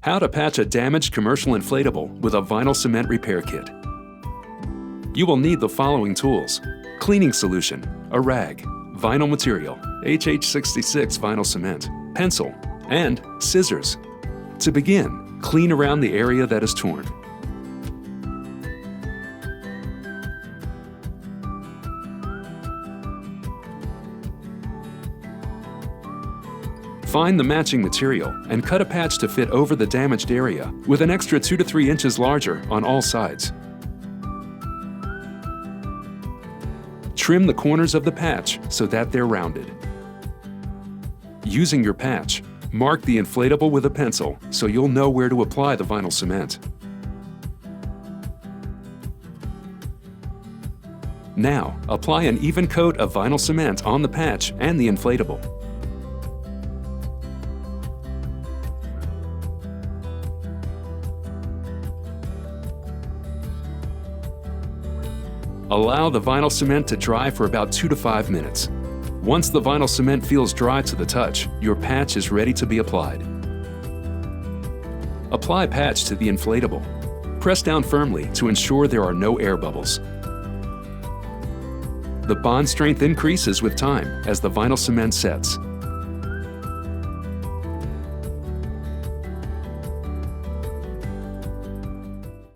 How to patch a damaged commercial inflatable with a vinyl cement repair kit. You will need the following tools: cleaning solution, a rag, vinyl material, HH66 vinyl cement, pencil, and scissors. To begin, clean around the area that is torn. Find the matching material and cut a patch to fit over the damaged area with an extra 2 to 3 inches larger on all sides. Trim the corners of the patch so that they're rounded. Using your patch, mark the inflatable with a pencil so you'll know where to apply the vinyl cement. Now, apply an even coat of vinyl cement on the patch and the inflatable. Allow the vinyl cement to dry for about 2 to 5 minutes. Once the vinyl cement feels dry to the touch, your patch is ready to be applied. Apply patch to the inflatable. Press down firmly to ensure there are no air bubbles. The bond strength increases with time as the vinyl cement sets.